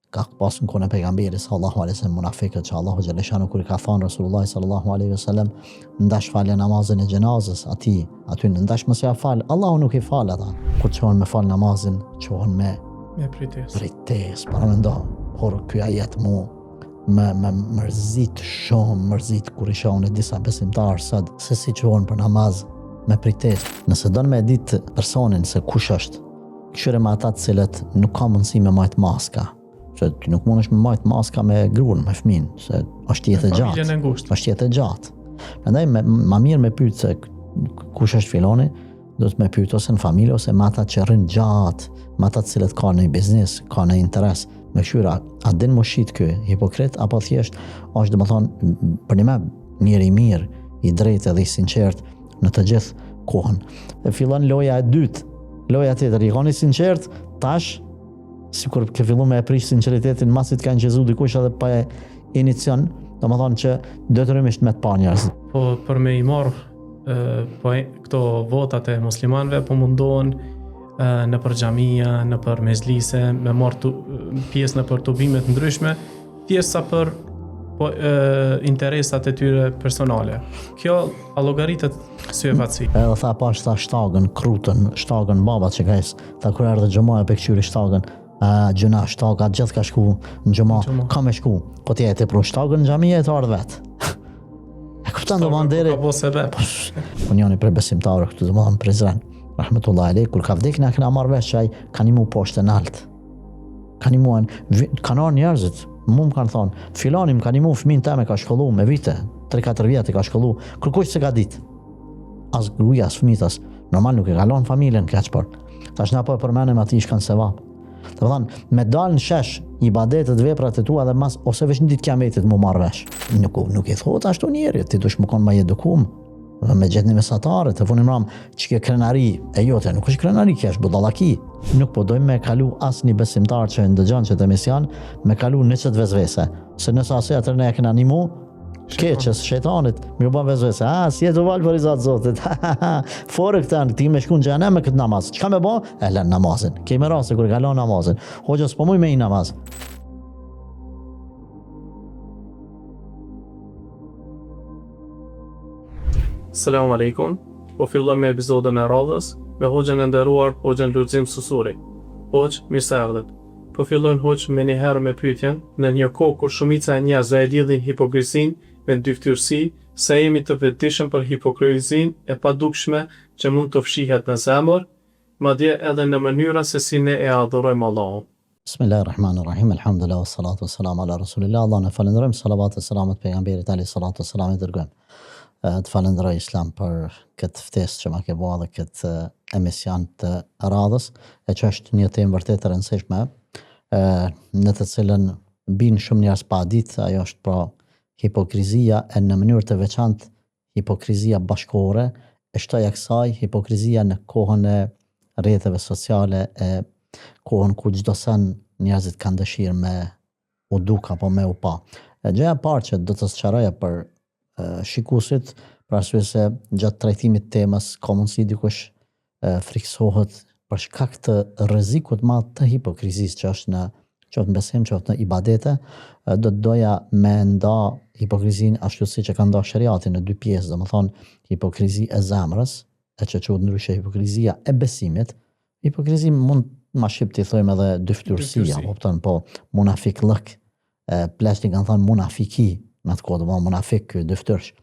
ka pasur në kohën e pejgamberit sallallahu alaihi wasallam munafiqët që Allahu xhaleshanu kur I ka thënë Rasulullah sallallahu alaihi wasallam ndash falë namazin e xhenazës aty në ndash mos ja fal, Allahu nuk I fal ata. Kur çohen me fal namazin, çohen me pritesë. Para mendo, por ky ajet më mërzit shumë, mërzit kur I shohun e disa besimtarë sot se si çohen për namaz me pritesë. Nëse don me ditë personin se kush është, këshire me ata të cilët nuk ka mundësi me majtë maska. Se ti nuk mundesh me majtë maska me gruan, me fëmin, se është jetë e gjatë. Është jetë e gjatë. Prandaj më mirë me pyet se kush është filoni, do të më pyet ose në familje ose me ata që rrin gjatë, me ata të cilët kanë një biznes, kanë një interes, me këshyra, a din më shit ky hipokrit apo thjesht është domethënë për një njeri I mirë, I drejtë dhe I sinqert në të gjithë kohën. E fillon loja e dytë. Loja tjetër, I kanë sinqert, tash sikur ke fillu me e prish sinceritetin masit kanë gjezu dikush edhe pa e inicion, domethënë që detyrimisht me të pa njerëz. Po për me I marr po këto votat e muslimanëve po mundohen në për xhamia, në për mezlise, me marr pjesë në për tubimet ndryshme, pjesa për interesat e tyre personale. Kjo a llogaritet si e fatësi. Edhe tha pash tha shtagën, krutën, shtagën babat që kajs, tha kur erdhe xhamoja pe këshyri shtagën, gjuna shtaga gjithë ka shku në xhamo, ka me shku, po ti e te pro shtagën në xhamia e të ardh vet. E kupton domethënë deri. Po njëri për besimtarë këtu domethënë Prizren, rahmetullahi alej, kur ka vdekën na kena marrë vesh që ai kanë imu poshtë nalt. Kanë imuan, kanë njerëzit më kanë thonë, filani më kanë imu fëmin teme ka shkollu me vite, 3-4 vjetë ka shkollu, kërkush se ka ditë. As gruja, as fëmitas, normal nuk e kalon familjen këtë por. Tash na po e përmenem ati shkan sevap. Të thonë, me dalë në shesh, ibadetet, veprat e tua dhe mas, ose vesh në ditë kiametit më marrë vesh. Nuk I thot ashtu njeri, ti dush më konë ma edukum, me gjetni mesatare, të funim ram, që ke krenari, e jote, nuk është krenari kesh, budallaki. Nuk po dojmë me kalu as një besimtar që ndëgjon që të emision, me kalu në qëtë vezvese. Se nësa asë atër ne e kena një mu, keqës, shetanit, mi u ban vezvese. Si e të valë për I zatë zotit. Fore këtanë, ti me shku në gjene me këtë namaz. Qka me bo? E len namazin. Kejme rase kër kalon namazin. Hoqës po muj me I namaz. Selamu alaikum. Po filloj me epizodën e radhës me hoxhën e nderuar, hoxhën Lulzim Susuri. Hoxh, mirë se erdhët. Po fillojnë hoxh me një herë me pyetjen, në një kohë kur shumica e njerëzve e lidhin hipokrizinë me dyftyrsi, se jemi të vetëdijshëm për hipokrizinë e padukshme që mund të fshihet në zemër, madje edhe në mënyra se si ne e adhurojmë Allahun. Bismillahirrahmanirrahim. Alhamdulillah wassalatu wassalamu ala rasulillah. Allah ne falenderojmë, salavat e selamet pejgamberit alayhi salatu wassalam e dërgojmë. Të falenderoj Islam për këtë ftesë që ma ke bua dhe këtë emision të radhës, e që është një temë vërtet e rëndësishme, në të cilën binë shumë njerëz pa ditë, ajo është pra hipokrizia e në mënyrë të veçantë hipokrizia bashkore, e shtoja kësaj hipokrizia në kohën e rrjeteve sociale, e kohën ku çdo sen njerëzit kanë dëshirë me u duk apo me u pa. Gjëja e parë që do të sqaroja për shikuesit, për arsye se gjatë trajtimit të temës ka mundësi dikush friksohet për shkak të rrezikut madh të hipokrizisë që është në qoftë në besim, qoftë në ibadete, do të doja me nda hipokrizinë ashtu siç e ka nda shariati në dy pjesë, domethënë hipokrizi e zemrës, e që quhet ndryshe hipokrizia e besimit. Hipokrizi mund ma shqip të thojmë edhe dyftyrsia, po munafiklëk, pleqni kanë thënë munafiki, në atë kohë, munafik ky dyftyrsh.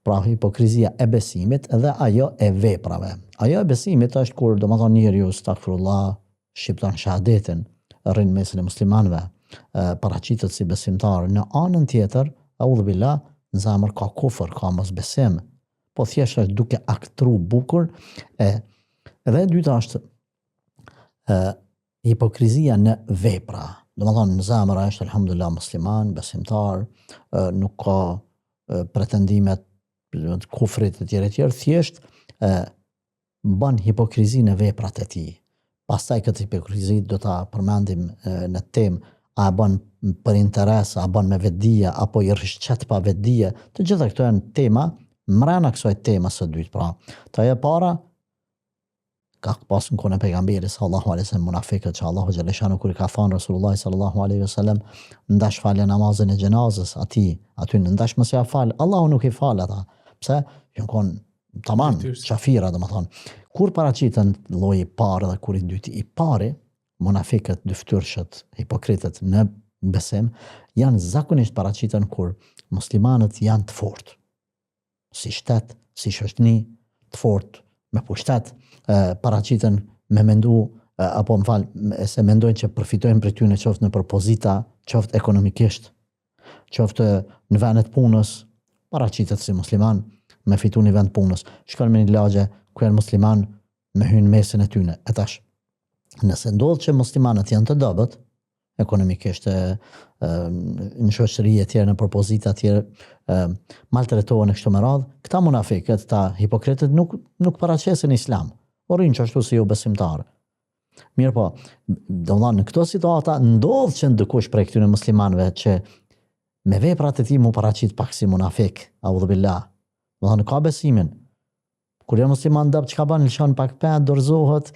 Pra hipokrizia e besimit dhe ajo e veprave. Ajo e besimit është kur domethënë njeriu astaghfirullah, shqipton shahadetin, rrin mesin e muslimanëve, paraqitet si besimtar. Në anën tjetër, audhu billah, në zemër ka kufër, ka mosbesim. Po thjesht është duke aktru bukur. Edhe e dyta është hipokrizia në vepra. Domethënë në zemër është alhamdulillah musliman, besimtar, nuk ka pretendimet kufrit e tjerë, thjesht bën hipokrizi në veprat e tij. Pastaj këtë hipokrizi do ta përmendim në temë, a bën për interes, a bën me vetdije apo I rishqet pa vetdije. Të gjitha këto janë tema mrena kësaj temës së dytë. Pra, ta e para ka pasur në kohën e pejgamberit sallallahu alaihi wasallam munafiqët që Allahu xhaleshanu kur i ka thënë Rasulullah sallallahu alaihi wasallam ndash falë namazin e xhenazës aty në ndash mos ja fal, Allahu nuk i fal ata. Pse? Jon tamam çafira domethën. Kur paraqiten lloji i parë dhe kur i dyti, i pari munafiqët, dyftyrshët, hipokritët në besim janë zakonisht paraqiten kur muslimanët janë të fortë. Si shtet, si shoqëni të fortë, me pushtet, paraqiten me mendu apo se mendojnë që përfitojnë prej tyre qoftë në pozita, qoftë ekonomikisht, qoftë në vendet punës, paraqitet si musliman me fitu një vend punës. Shkon me një lagje ku janë musliman me hynë mesin e tyne. E tash, nëse ndodh që muslimanët janë të dobët, ekonomikisht, në shoqëri e tjerë, në pozita tjerë, maltretohen e kështu me radhë, këta munafiqët, këta hipokritët nuk paraqesin islam. Orin që ashtu si jo besimtarë. Mirë po, domethënë në këto situata ndodh që ndikush prej këtyre muslimanëve që me veprat e tij mu paraqit pak si munafik, audhu billah. Domethënë ka besimin. Kur janë musliman dab çka bën, lëshon pak pet, dorëzohet,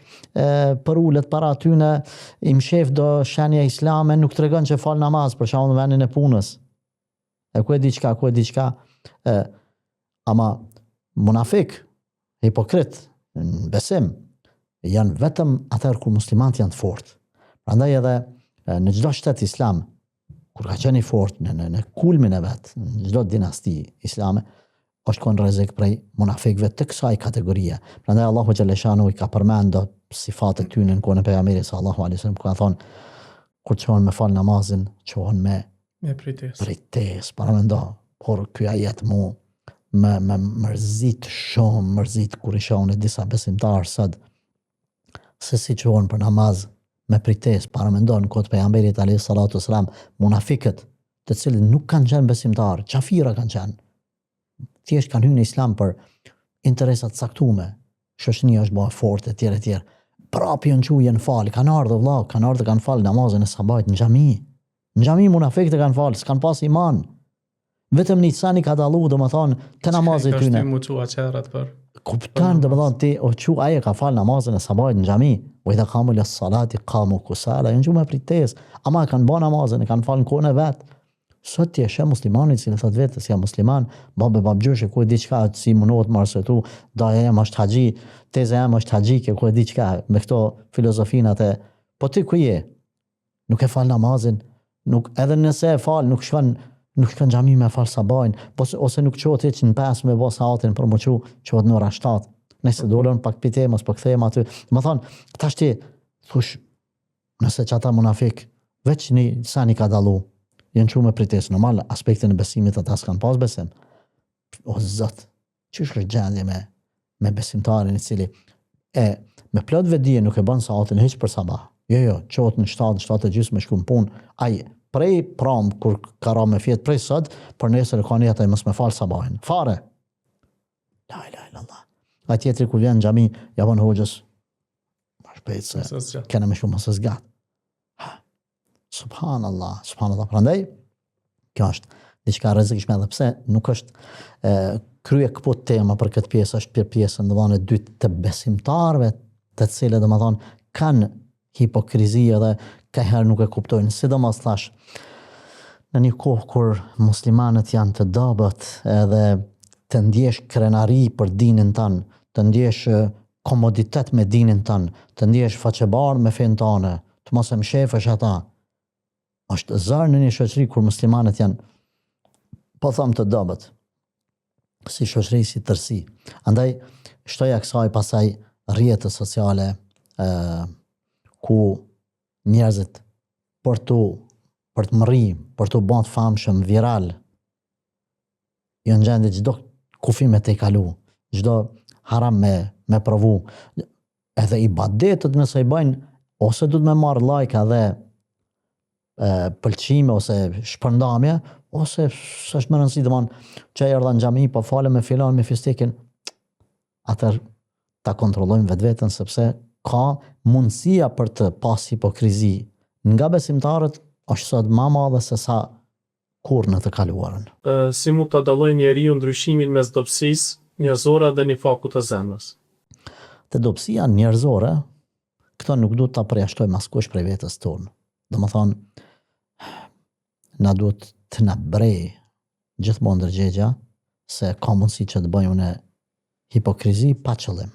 për ulet para atyne, i mshef do shenja islame, nuk tregon që fal namaz për shkak të vendin e punës. Ku e diçka, ama munafik, hipokrit, në besim, janë vetëm atëherë kur muslimanët janë të fortë. Prandaj edhe në çdo shtet islam, kur ka qenë i fortë në kulmin e vet, në çdo dinasti islame, është kon rrezik prej munafikëve të kësaj kategorie. Prandaj Allahu xhaleshanu i ka përmendur sifatet tyre në kohën e pejgamberit sallallahu alaihi wasallam, ku ka thonë kur çon me fal namazin, çon me pritesë. Para mendo, por ky ajet me mërzit kur i shohën disa besimtarë sot se si çon për namaz me pritesë. Para mendo në kohën e pejgamberit alayhi salatu wasalam, munafikët, të cilët nuk kanë qenë besimtarë, qafira kanë qenë. Thjesht kanë hyrë në islam për interesat caktuar. Shoqënia është bërë fortë e tjerë. Prapë janë çujen fal, kanë ardhur kanë fal namazin e sabahit në xhami. Në xhami munafiqët kanë fal, s'kan pas iman. Vetëm një sani ka dallu, domethënë te namazi tyne. Kupton domethënë ti o çu ai ka fal namazin e sabahit në xhami, u idha qamu lis salati qamu kusala, janë me pritesë, ama kanë bën namazin, e kanë fal në kohën e vet. Sot ti je muslimani që thot vetë se jam musliman, babgjyshe ku e di çka si mundohet marsetu, daja jam është haxhi, teza jam është haxhi, ku e di çka me këto filozofinat e po ti ku je? Nuk e fal namazin, nuk edhe nëse e fal, nuk shkon xhami me fal sabahin, ose nuk çohet hiç në 5 me bos hatin për moçu, çohet në ora 7. Nëse dolën pak pite mos po kthehem aty. Domethën tash ti thosh nëse çata munafik veç një sani ka dallu janë shumë me pritesë normal, aspektin e besimit ata s'kan pas besim. O Zot, çish është gjendje me besimtarin i cili me plot vetdije nuk e bën saatin hiç për sabah. Jo, çohet në 7:30 me shku në punë. Ai prej prom kur ka ra me fjet prej sot, për nesër ka një atë mos me fal sabahin. Fare. La ilaha illallah. A tjetri kur vjen në xhami, ja von hoxhës. Ma shpejt se kena me shumë mos zgat. Subhanallah. Prandaj, kjo është diçka rrezikshme edhe pse nuk është krye këpo tema për këtë pjesë, është për pjesën domethënë e dytë të besimtarëve, të cilët domethënë kanë hipokrizi edhe ka herë nuk e kuptojnë, sidomos thash në një kohë kur muslimanët janë të dobët edhe të ndjesh krenari për dinin tanë, të ndjesh komoditet me dinin tanë, të ndjesh faqebar me fen tane, të mos e mshefësh ata. Është zarë në një shoqëri kur muslimanët janë po them të dobët si shoqëri si tërsi. Andaj shtoja kësaj pasaj rrjetet sociale ku njerëzit për të mërri, për të bën famshëm viral janë gjendje çdo kufi me te kalu, çdo haram me provu. Edhe ibadetet nëse i bëjnë ose du të me marrë like edhe pëlqime ose shpërndamje, ose s'është më rëndësi domethënë që ai erdha në xhami po falem me filan me fistekin, atëherë ta kontrollojmë vetveten sepse ka mundësia për të pas hipokrizi nga besimtarët është sot më madhe se sa kur në të kaluarën. Si mund ta dallojë njeriu ndryshimin mes dobësisë njerëzore dhe nifakut të zemrës? Të dobësia njerëzore, këto nuk duhet ta përjashtojmë askush prej vetes tonë. Domethënë, na duhet të na brej gjithmonë ndërgjegja se ka mundësi që të bëjmë në hipokrizi pa qëllim.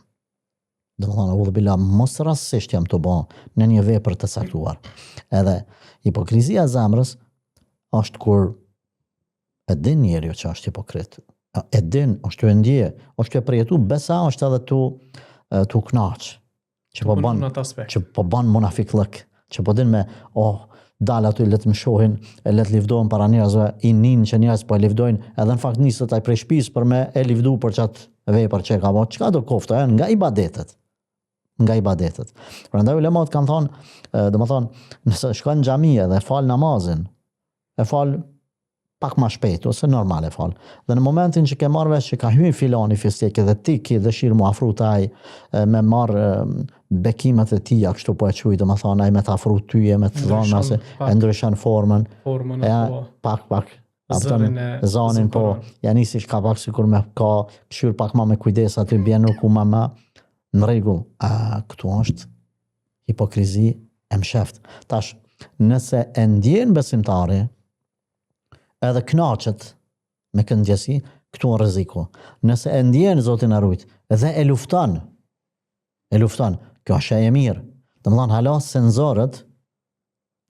Domethënë, udhë bila mos rastësisht jam të bë në një vepër të caktuar. Edhe hipokrizia e zemrës është kur e din njeriu që është hipokrit. E din, është të ndje, është të përjetu, besa është edhe tu knaq. Që po ban munafiklëk, që po din me, dalë aty le të më shohin, le të livdohen para njerëzve, i nin që njerëz po e livdojnë, edhe në fakt nisët ai prej shtëpisë për me e livdu për çat vepër që ka bërë. Çka do kofta, nga ibadetet. Prandaj ulemat kanë thonë, domethënë, nëse shkon në xhami dhe fal namazin, e fal pak më shpejt ose normal e fal. Dhe në momentin që ke marrë vesh që ka hyrë filani fisteke dhe ti ke dëshirë mu afru taj me marrë bekimet e tia, kështu po e quj, domethënë ai me të afru tyje, me të dhënë se e ndryshon formën. Pak. Zonin po, ja nisi ka pak sikur me ka këshyr pak më me kujdes aty bjen ku më në rregull. Këtu është hipokrizi e msheft. Tash, nëse e ndjen besimtari edhe knaqet me këndjesi, këtu në rreziku. Nëse e ndjen Zotin e rujt dhe e lufton, kjo është e mirë. Domethënë hala senzorët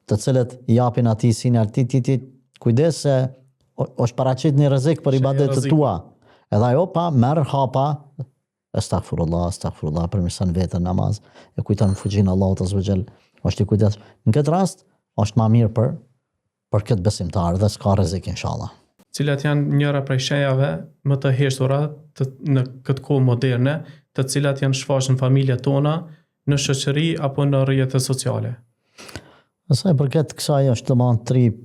të cilët japin atij sinjal ti kujdes se është paraqit një rrezik për ibadetet tua. Edhe ajo pa merr hapa astaghfirullah përmirëson vetën namaz, e kujton fuqinë Allahut azza wa jall, është i kujdes. Në këtë rast është më mirë për këtë besimtar dhe s'ka rrezik inshallah. Cilat janë njëra prej shenjave më të heshtura në këtë kohë moderne, të cilat janë shfaqur në familjet tona, në shoqëri apo në rrjetet sociale? Sa i përket kësaj është domosdoshmë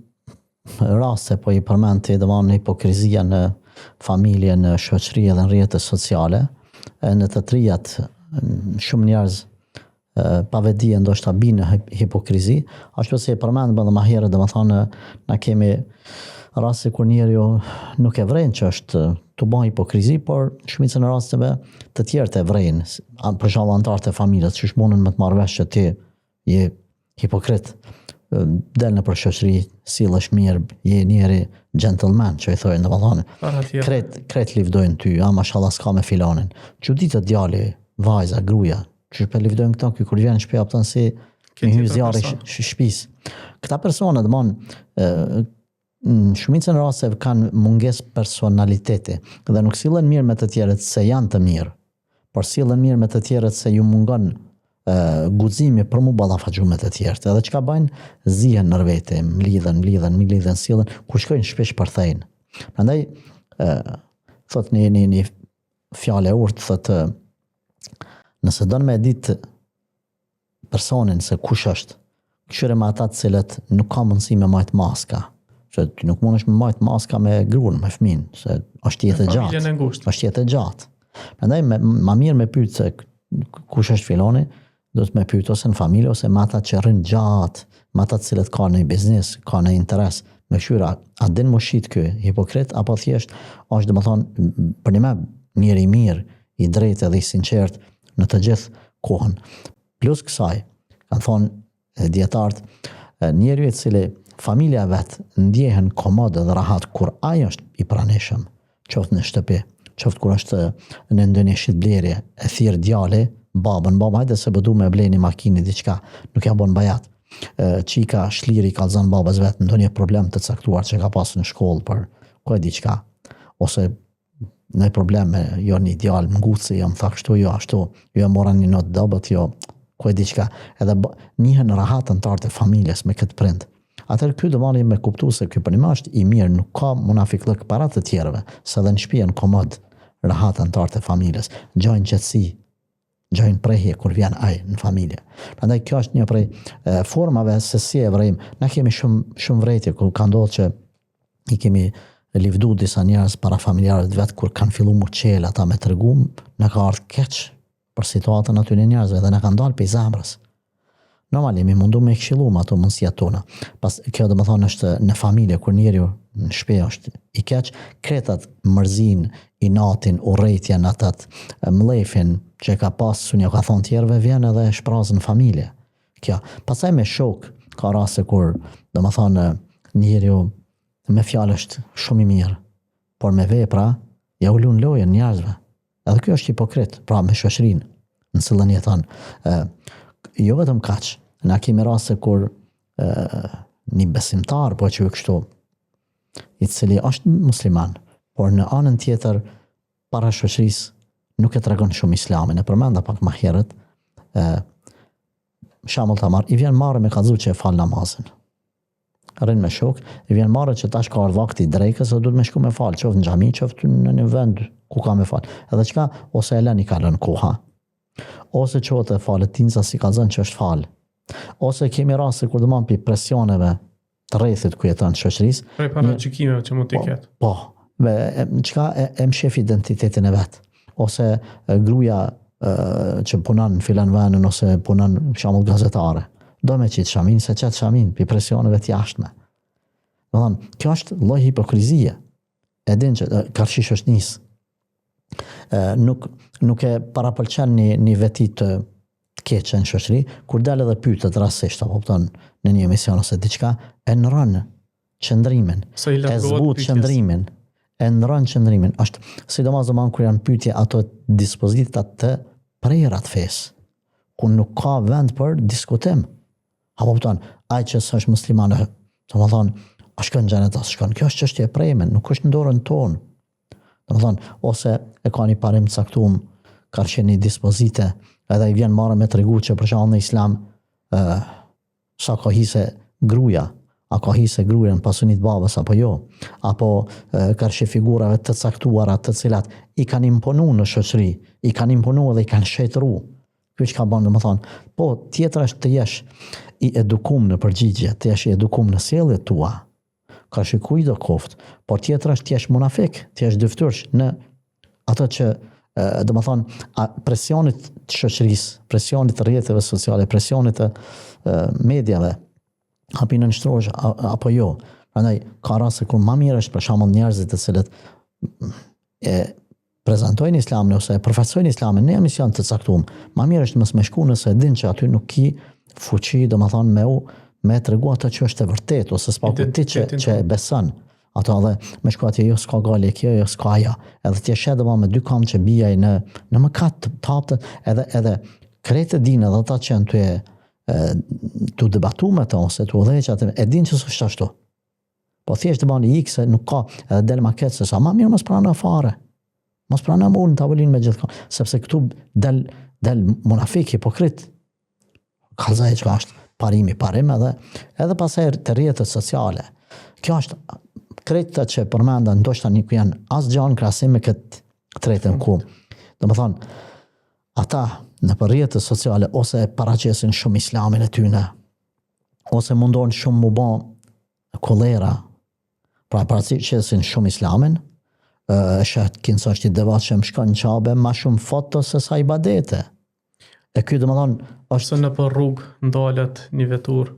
3 raste po i përmend domosdoshmë hipokrizia në familje, në shoqëri dhe në rrjetet sociale. Në të trijat shumë njerëz pa vedi ndoshta binë hipokrizi, ashtu si e përmend edhe më herët, domethënë na kemi raste kur njeriu nuk e vren që është të bëjë hipokrizi, por shumicën e rasteve të tjerë të vrejnë, për shembull anëtarët e familjes, që mundën me të marrë vesh që ti je hipokrit, del në për shoqëri, sillesh mirë, je njëri gentleman, që i thojnë domethënë. Kret livdojnë ty, mashallah s'ka me filanin. Çuditë djali, vajza, gruaja, që për livdojnë këta, kur vjen në shtëpi apëtan si një hyj zjarri shtëpisë. Këta persona domethënë shumicën e rasteve kanë mungesë personaliteti dhe nuk sillen mirë me të tjerët se janë të mirë, por sillen mirë me të tjerët se ju mungon guximi për mu ballafaqu me të tjerët. Edhe çka bëjnë, zihen në vete, mlidhen, sillen, ku shkojnë shpesh përthejnë. Prandaj thot një fjalë e urtë, thot nëse don me ditë personin se kush është, këshire me ata të cilët nuk ka mundësi me majt maska. Që ti nuk mundesh me majt maska me gruan, me fëmin, se është jetë e gjatë. Prandaj më mirë me pyet se kush është filoni, do të me pyet ose në familje ose me ata që rrin gjatë, me ata të cilët kanë një biznes, kanë një interes, me këshyra, a din më shit ky hipokrit apo thjesht është domethënë për një njeri mirë, i drejtë dhe i sinqert në të gjithë kohën. Plus kësaj, kanë thonë dietarët, njeriu i cili familja vet ndjehen komod dhe rahat kur ai është i pranishëm, qoftë në shtëpi, qoftë kur është në ndonjë shitblerje, e thirr djali, baba, hajde se bëdu me bleni makinë diçka, nuk ja bën bajat. Çika shliri ka zënë babas vet ndonjë problem të caktuar që ka pasur në shkollë për ku e diçka, ose në problem me jo një djalë mguci, jam tha kështu, jo ashtu, jo mora një notë dobët, jo ku e diçka, edhe njihen rahatën të familjes me këtë prind. Atëherë ky domani me kuptu se ky për një është i mirë, nuk ka munafiklëk para të tjerëve, se dhe në shtëpi janë komod rahatën të familjes, gjojnë qetësi, gjojnë prehje kur vjen ai në familje. Prandaj kjo është një prej formave se si e vrejmë. Na kemi shumë vrejtje, kur ka ndodhur që i kemi livdu disa njerëz para familjarët vet kur kanë filluar mu qel ata me tregum, na ka ardhur keq për situatën aty në njerëzve dhe na kanë dalë pe zemrës. Normal jemi mundu me këshillu me ato mundësiat tona. Pas kjo do të thonë është në familje kur njeriu në shtëpi është i keq, kretat mërzin, inatin, urrëtitjen, atat mllefin që ka pasur një ka thonë tjerëve vjen edhe shprazën në familje. Kjo. Pastaj me shok ka raste kur do të thonë njeriu me fjalë është shumë i mirë, por me vepra ja ulun lojën njerëzve. Edhe kjo është hipokrit, pra me shoqërinë në cilën jeton. Jo vetëm kaq, na kemi raste kur një besimtar po që kështu i cili është musliman, por në anën tjetër para shoqërisë nuk e tregon shumë islamin. E përmenda pak më herët, shembull ta marr, i vjen marrë me kallëzu që e fal namazin. Rrin me shok, i vjen marrë që tash ka ardhur vakti i drekës, do duhet me shku me fal, qoftë në xhami, qoftë në një vend ku ka me fal. Edhe çka ose e lën i kalon koha. Ose qote falet tinca si ka zënë që është fal. Ose kemi raste kur domon pi presioneve të rrethit ku jeton shoqërisë. Për paraqykimeve që mund të ketë. Po, çka e mshef identitetin e vet. Ose gruaja që punon në filan vendin ose punon për shembull gazetare. Do me qitë shamin, se qëtë shamin, për presioneve të jashtme. Kjo është lloj hipokrizie. E din që karshish është nisë. Nuk e parapëlqen një veti të keqe në shoqëri, kur dalë edhe pyetët rastësisht, apo kupton në një emision ose diçka, e ndron qëndrimin, e zbut qëndrimin, e ndron qëndrimin. Është sidomos domon kur janë pyetje ato dispozita të prera të fesë, ku nuk ka vend për diskutim. Apo kupton, ai që s'është musliman, domethënë, a shkon në xhenet as shkon. Kjo është çështje e prejme, nuk është në dorën tonë. Domethënë, ose e ka një parim caktuar, ka qenë një dispozite, edhe i vjen marrë me tregu që për shembull në islam sa ka hise gruaja, a ka hise gruaja në pasunit babës apo jo, apo ka qenë figurave të caktuara të cilat i kanë imponuar në shoqëri, i kanë imponuar dhe i kanë shëtruar. Kjo që ka bënë, domethënë, po tjetra është të jesh i edukum në përgjigje, të jesh i edukum në sjelljet tua, ka shikuj do koft, por tjetra është të jesh munafik, të jesh dyftyrsh në ato që domethënë presionit të shoqërisë, presionit të rrjeteve sociale, presionit të mediave, hapi në nështrosh apo jo. Prandaj ka raste kur më mirë është për shembull njerëzit të cilët prezantojnë islamin ose përfaqësojnë islamin në emision të caktuar. Më mirë është mos më shku nëse din që aty nuk ki fuqi, domethënë me tregu ato që është e vërtetë ose s'pa ti që e beson. Ato edhe me shku atje jo s'ka gale kjo, jo s'ka ajo. Edhe ti shet domethënë me dy kam që bijaj në mëkat të taptë, edhe kretë dinë edhe ata që janë tu debatu me to ose tu udhëheq e din që s'është ashtu. Po thjesht të bani ik se nuk ka edhe del maket se sa më mirë mos prano fare. Mos prano më unë tavolinë me gjithë, sepse këtu del munafik, hipokrit. Kallëzaj që është parim edhe pasaj të rrjetet sociale. Kjo është krejtë që përmenda ndoshta nuk janë asgjë në krahasim me këtë tretën ku. Domethënë, ata në rrjetet sociale ose paraqesin shumë islamin e tyne, ose mundon shumë mu bë kollera, pra paraqesin shumë islamin, shet kinsa është i devatshëm shkon në qabe ma shumë foto se sa ibadete. E ky domethënë është se në për rrugë ndalet një vetur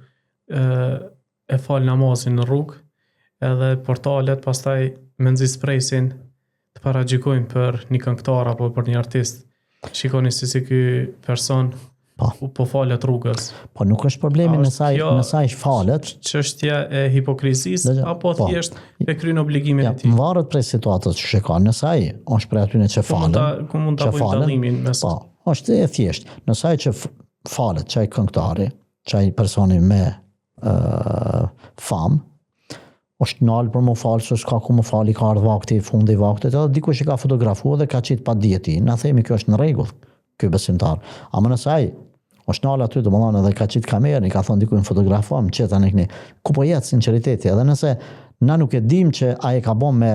e fal namazin në rrugë, edhe portalet pastaj me nxis presin të paragjykojnë për një këngëtar apo për një artist. Shikoni si ky person po falet rrugës. Po nuk është problemi në saj falet. Çështja e hipokrizisë apo thjesht e kryen obligimin e tij. Varet prej situatës që shikon. Nëse ai është prej atyre që falen. Ku mund ta bëjmë dallimin mes? Po, është e thjesht. Nëse ai që falet, çai këngëtari, çai personi me fam, është nal për më falë, se s'ka ku më fali, ka ardhë vakti, fundi vaktit, edhe dikush i ka fotografuar dhe ka qitë pa djeti. Na themi kjo është në rregull, ky besimtar. Ama nëse ai është nal aty, domethënë edhe ka qitë kamerën, i ka thonë dikujt fotografuam, çeta ne këni. Ku po jetë sinqeriteti? Edhe nëse na nuk e dim që ai ka bën me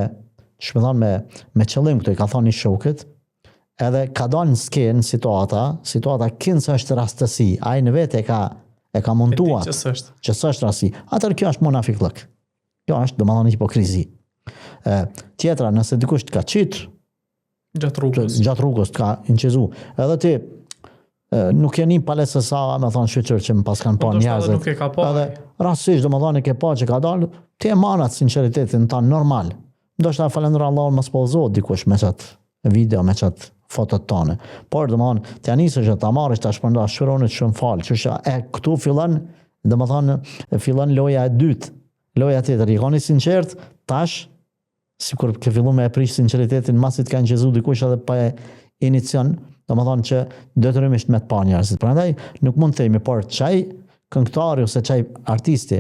qëllim këtë, i ka thonë i shokët, edhe ka dalë në skenë situata kinsa është rastësi, ai në vetë e ka montuar që s'është rastësi. Atëherë kjo është munafiklëk. Kjo është domethënë hipokrizi. Tjetra, nëse dikush të ka qitë gjatë rrugës të ka inqizu, edhe ti nuk jeni palesë sa, me thonë shqyqër që më pas kanë pa njerëzit. Nuk e ka pa. Edhe rastisht do më thonë e ke pa që ka dalë, ti e manat sinceritetin ta normal. Ndoshta falendër Allahun mos pozohet dikush me qatë video, me qatë fotot tane. Por do më thonë, të janisë që ta marrësh ta shpërndash shëronit shumë falë, që këtu fillon, do më thonë, fillon loja e dytë. Loja tjetër, i koni sinqert, tash, sikur ke fillu me e prish sinceritetin, masit kanë qezu dikush edhe pa e inicion, do më thonë që detyrimisht me të pa njerëzit. Prandaj nuk mund të themi, por çaj këngëtari ose çaj artisti,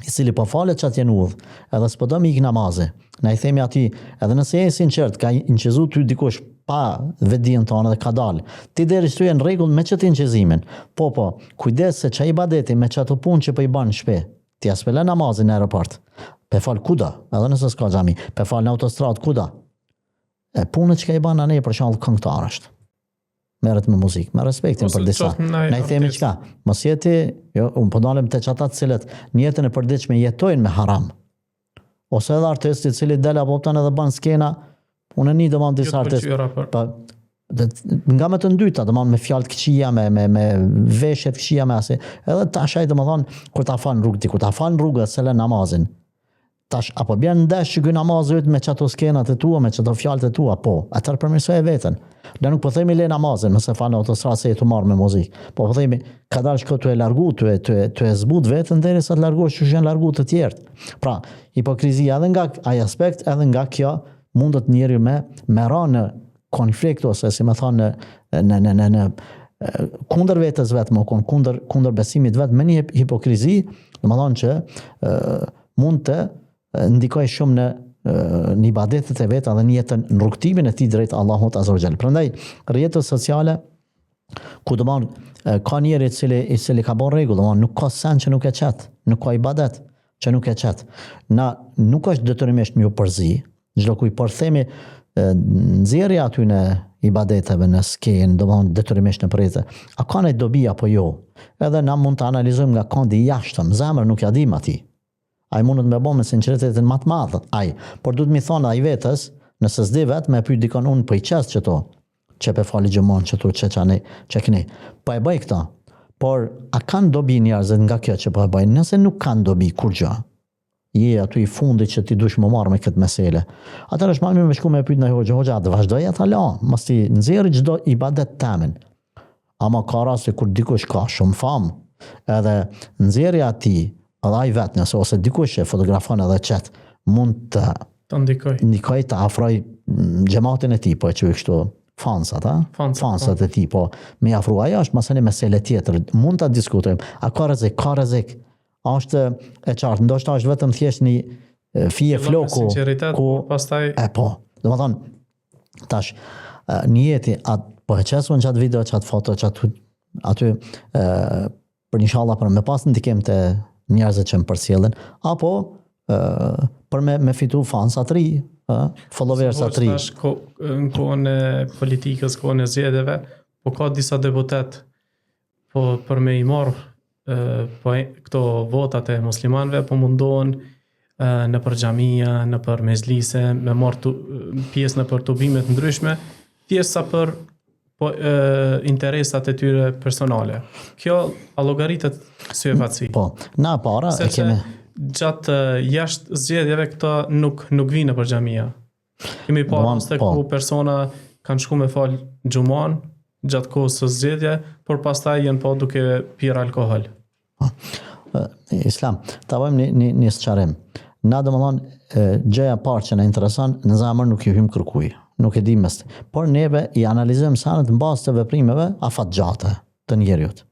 i cili po falet çat jenë udhë, edhe s'po do me ik namazi. Na i themi ati, edhe nëse je sinqert, ka inqizu ty dikush pa vetdijen tonë dhe ka dalë. Ti deri shtu je në rregull me çet inqizimin. Po, kujdes se çaj ibadeti me çato punë që po i bën në shtëpi. Ti aspela namazin në aeroport. Pe fal kuda, edhe nëse s'ka xhami, pe fal në autostradë kuda. E punët që ka i bën anë për shembull këngëtar është. Merret me muzikë, me respektin për disa. Na i themi çka? Mos jeti, jo, unë po dalem te ata të cilët në jetën e përditshme jetojnë me haram. Ose edhe artisti i cili del apo opton edhe bën skena, unë një domon disa artistë. Nga më të ndyta, domon me fjalë të këqija, me veshje të këqija me asi. Edhe tash ai domon kur ta fan rrugë diku, ta fan rrugë selë namazin. Tash apo bjen ndesh që ky namazi me çato skenat e tua, me çato fjalët e tua, po, atëherë përmirësoj veten. Ne nuk po themi le namazin, nëse fan autostradë se tu marr me muzikë. Po themi ka dalë shko tu e largu, tu e zbut veten derisa të largosh që janë largu të tjerë. Pra, hipokrizia edhe nga ai aspekt, edhe nga kjo mundet njeriu me ra në konflikt ose si më thonë në kundër vetes vetëm, kundër besimit vetëm me një hipokrizi, domethënë që mund të ndikoj shumë në ibadetet e veta dhe në jetën, në rrugtimin e tij drejt Allahut Azza wa Jall. Prandaj rrjetet sociale ku domon ka njëri i cili ka bën rregull, domon nuk ka sen që nuk e çet, nuk ka ibadet që nuk e çet. Na nuk është detyrimisht më u përzi, çdo kujt por themi nxjerrja aty në ibadeteve në skenë, domon detyrimisht në përrejtë. A ka ne dobi apo jo? Edhe na mund të analizojmë nga kondi i jashtëm, zemër nuk ja dim atij. Ai mundet me bë me sinqeritetin më të madh, ai, por duhet mi thonë ai vetes, nëse s'di vet, me pyet dikon unë po i qes çeto, që pe fali gjemon çeto çeçani, çekni. Po e bëj këta. Por a kanë dobi njerëzit nga kjo që po e bëjnë? Nëse nuk kanë dobi kur gjë. Je aty i fundit që ti dush më marr me këtë mesele. Atëherë është më mirë me shku me pyet ndaj hoxha, atë vazhdoj ata la, mos ti nxjerrë çdo ibadet tamen. Ama ka raste kur dikush ka shumë famë, edhe nxjerrja ati edhe ai vetë nëse ose dikush e fotografon edhe qet mund të ndikoj të afroj xhamatin e tij, po e quaj kështu fansat, fansat e tij, po me afru ajo është masani mesele tjetër, mund ta diskutojmë. A ka rrezik? Ka rrezik. A është e qartë, ndoshta është vetëm thjesht një fije floku ku pastaj po, domethënë tash një jeti po e qesun çat video, çat foto, çat aty për inshallah për me pas ndikim të njerëzit që më përcjellin, apo për me fitu fans atëri, followers atëri. Në kohën e politikës, kohën e zgjedhjeve, po ka disa deputet po për me i marrë po këto votat e muslimanëve, po mundohen në për xhamia, në për mezlise, me marrë pjesë në për tubimet ndryshme, pjesa për interesat e tyre personale. Kjo a llogaritet si e fatësi. Po, na para e kemi gjatë jashtë zgjedhjeve këto nuk vinë për xhamia. Kemi parë se ku persona kanë shku me fal xhuman gjatë kohës së zgjedhje, por pastaj janë po duke pirë alkool. Islam, ta bëjmë një sqarim. Na domethënë gjëja parë që na intereson, në zemër nuk ju hym kërkuj. Nuk e di mes. Por neve i analizojmë sanët në bazë të veprimeve afatgjate të njerëzit.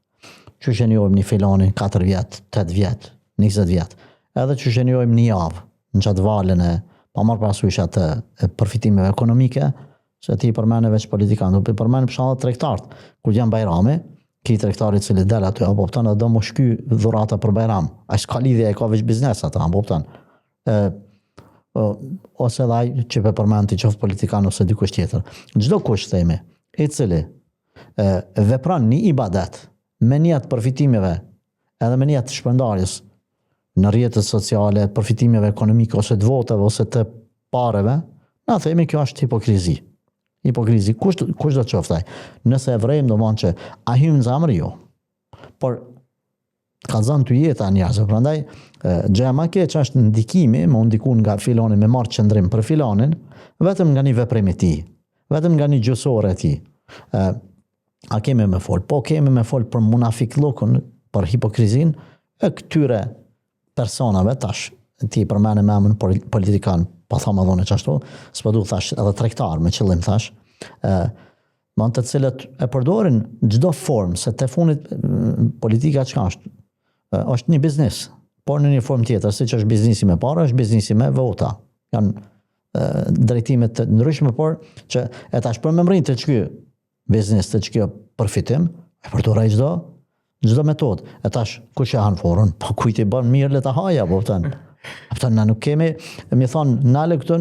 Që shenjojmë një filonin 4 vjet, 8 vjet, 20 vjet. Edhe që shenjojmë një javë në çat valën e pa marrë parasysh atë përfitimeve ekonomike, se ti përmend veç politikanë, do të përmend për shembull tregtarët, kur janë Bajrami, ki tregtari i cili del aty apo opton edhe do më shky dhurata për Bajram. Ai s'ka lidhje, ka veç biznes ata, apo opton. Ose dhe ai që pe përmend ti qoftë politikan ose dikush tjetër. Çdo kush themi, i cili vepron një ibadet me niyet përfitimeve, edhe me niyet shpërndarjes në rrjetet sociale, përfitimeve ekonomike ose të votave ose të pareve, na themi kjo është hipokrizi. Hipokrizi, kush do të qoftë ai? Nëse e vrejmë do të thonë që a hym në zemër jo. Por ka zënë ty jeta njerëzve, prandaj gjëja më e keqe është ndikimi, më ndikun nga filoni me marrë qëndrim për filonin, vetëm nga një veprim i tij, vetëm nga një gjysore e tij. A kemi me fol? Po kemi me fol për munafiklukun, për hipokrizin e këtyre personave tash. Ti përmend me emrin politikan, pa thamë dhone qashtu, s'po du thash edhe tregtar me qëllim thash. Më të cilët e përdorin çdo formë, se te fundit politika çka është? Është një biznes, por në një formë tjetër, siç është biznesi me parë, është biznesi me vota. Janë drejtime të ndryshme, por që e tash për me mrin të çky biznes, të çky përfitim, e përdoraj çdo metodë. E tash kush e han forën? Po kujt i bën mirë le ta haja, po thën. Apo na nuk kemi, më thon, nale këtu,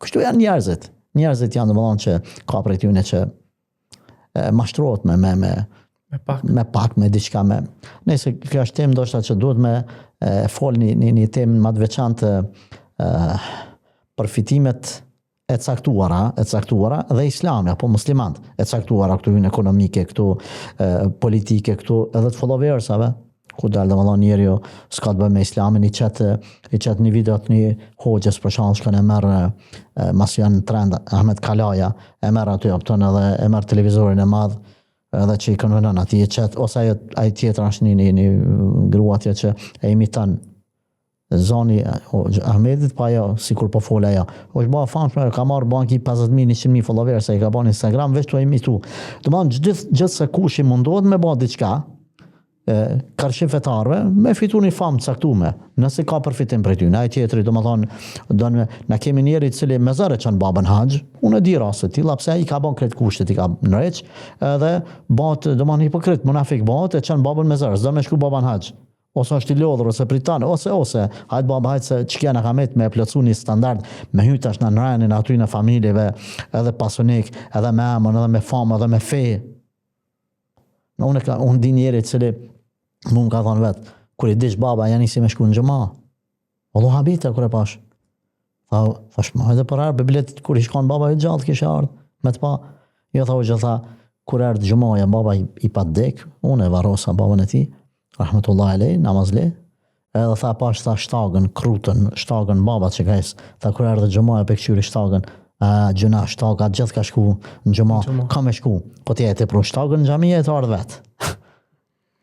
kështu janë njerëzit. Njerëzit janë domethënë që ka prej tyre që mashtrohet me pak me diçka me. Nëse kjo është temë ndoshta që duhet me fol një temë më të veçantë përfitimet e caktuara dhe islami apo muslimanët e caktuara këtu në ekonomike, këtu politike, këtu edhe të followersave, ku dalë domethënë njeriu s'ka të bëjë me islamin, i çet një video të një hoxhës për shkak që e merr mas janë trend Ahmed Kalaja, e merr aty opton edhe e merr televizorin e madh edhe që i konvenon atij çet ose ai tjetër është një grua atje që e imiton zoni Ahmedit, pa ajo sikur po fol ajo. Është bërë famshme, ka marrë banki 50.000, 100.000 followers, ai ka bën Instagram veç tu imitu. Domethënë gjithë se kush i mundohet me bë diçka karshim fetarve, me fitu një famë caktume, nëse ka përfitim për ty. Ai tjetri, domethënë, na kemi njëri i cili me zëre çon babën haxh, unë e di raste të tilla, pse ai ka bën kret kushtet, i ka ndreq, edhe bëhet domethënë hipokrit, munafik bëhet, e çon babën me zëre, s'do me shku babën haxh. Ose është i lodhur, ose pritan, ose, hajtë baba, hajtë se ç'kja na ka met me plotsu një standard, me hyjt tash në nrajnin aty në familjeve, edhe pasonik, edhe me emën, edhe me famë, edhe me fe. Unë di njëri cili mu më ka thonë vetë, kur i dish baba, janë nisi me shku në gjëma. Allah habite, kur e pash. Thash, ma edhe për arë, bilet, kur i shkon baba, i gjallë kishe ardhë, me të pa. Jo tha u që tha, kur ardhë gjëmaja, baba i pa dek, unë e varosa babën e ti, rahmetullah alej, namazle, edhe tha pash, tha shtagën, krutën, shtagën baba që ka isë, tha kur ardhë gjëmaja, pe këqyri shtagën, gjëna shtaga, gjithë ka shku në gjëma, ka me shku, po t'ja e te pro shtagën në gjamija e të ardhë vetë.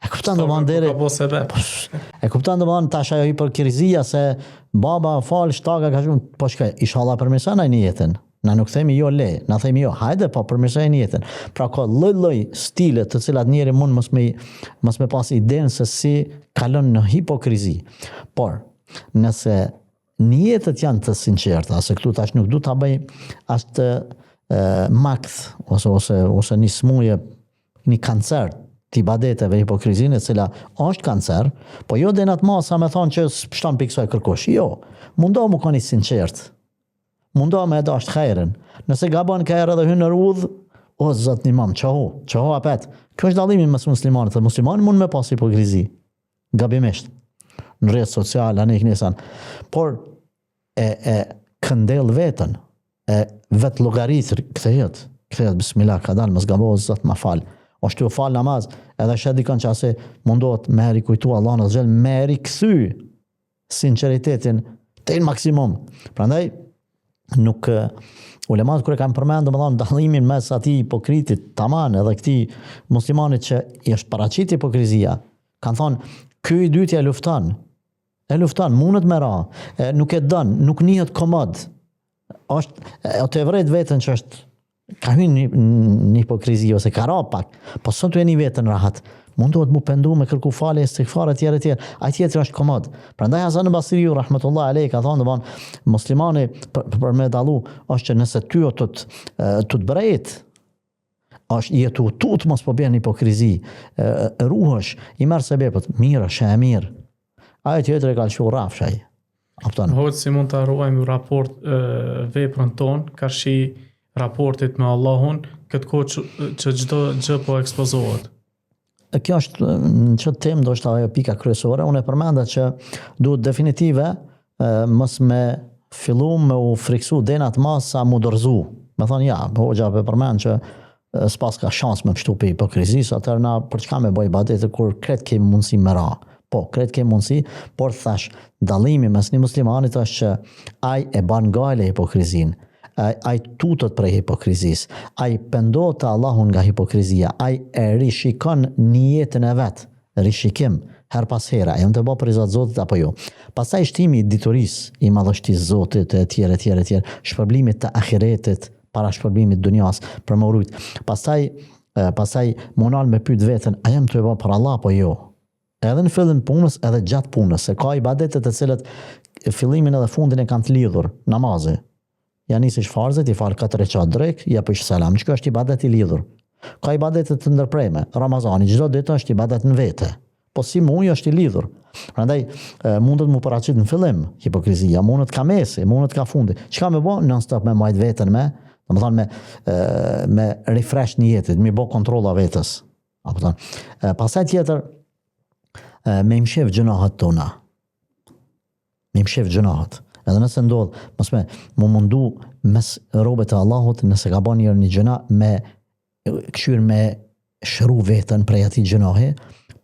E kuptan do deri. E kuptan do tash ajo hipokrizia se baba fal shtaga ka shumë, po shkoj, inshallah përmirëson ai jetën. Na nuk themi jo le, na themi jo, hajde po përmirësoj jetën. Pra ka lloj stile të cilat njëri mund mos me pas idenë se si kalon në hipokrizi. Por nëse njetet janë të sinqerta, se këtu tash nuk du ta bëj as të makth ose një smuje, një kancer të ibadeteve hipokrizinë, e cila është kancer, po jo denat masa me thonë që shton piksoj kërkosh. Jo, mundohu mu koni sinqert. Mundohu me edasht khejren. Nëse gabon kajrë edhe hynë në rudh, o zot një mam, qoho apet. Kjo është dallimi mes muslimanit, dhe muslimani mund me pas hipokrizi. Gabimisht. Në rrjetë social, anë i knesan. Por e këndel vetën, e vetë logaritër, këthejet, bismillah, ka dalë, mës gabohë, zot ma falë. Është të falë namaz, edhe shetë dikon që ase mundohet me heri kujtu Allah në zgjel, me heri këthy sinceritetin të në maksimum. Prandaj, nuk ulemat kërë kam përmendë, më thonë, dallimin mes ati hipokritit, taman, edhe këti muslimanit që i është paraqit hipokrizia, kanë thonë, ky i dytja e luftan, mundet me ra, nuk e dën, nuk nihet komod, është të evret vetën që është ka hynë një hipokrizi ose ka ra pak, po sot të e një vetën rahat, mundohet mu pendu me kërku fale, istikfare tjere, a tjetër është komod. Prandaj Hasan Basriu, rahmetullah alej, ka thonë, muslimani për me dalu, është që nëse ty o të të brejt, është jetu tut mos po bjen hipokrizi, ruhësh, i merë sebepët, mirë, shë e mirë. Ajo tjetër e ka lëshu rafshaj. Hoqë si mund të arruajmë raport veprën tonë, karshi raportit me Allahun, këtë kohë që çdo gjë po ekspozohet. Kjo është në çdo temë, do është ajo pika kryesore. Unë e përmenda që duhet definitive mos me fillu me u friksu denat mas sa mu dorzu. Me thonë, ja, hoxha pe përmend që s'pas ka shans me pështu për hipokrizis, atër na për çka me bëj ibadete kur kret kemi mundësi me ra. Po, kret kemi mundësi, por thash, dallimi mes një muslimanit është që ai e ban gale hipokrizin, ai tutët prej hipokrizis, ai pendohet te Allahu nga hipokrizia, ai e rishikon niyetin e vet, rishikim her pas here, a jam të bë për izat Zotit apo jo. Pastaj shtimi i dituris, i madhështisë Zotit e tjerë, shpërblimit të ahiretit para shpërblimit dunjas për më urujt. Pastaj monal me pyet veten, a jam të e bë për Allah apo jo? Edhe në fillim punës, edhe gjatë punës, se ka ibadetet të cilët fillimin edhe fundin e kanë të lidhur, namazi. Ja nisish farzet, i fal 4 rekat drejt, ja pësh selam, që është ibadet i lidhur. Ka ibadetet të ndërpreme, Ramazani, çdo ditë është ibadet në vete. Po si muj është i lidhur. Prandaj mundet mu paraqit në fillim hipokrizia, mundet ka mesi, mundet ka fundi. Çka më bë non stop me majt veten me refresh niyetit, me bë kontrolla vetes. Apo thon. Pastaj tjetër me mshef gjunahat tona. Me mshef gjunahat. Edhe nëse ndodh, mos me mu mundu mes robët e Allahut, nëse ka bën një gjuna me këshyr me shëru veten prej atij gjunahi,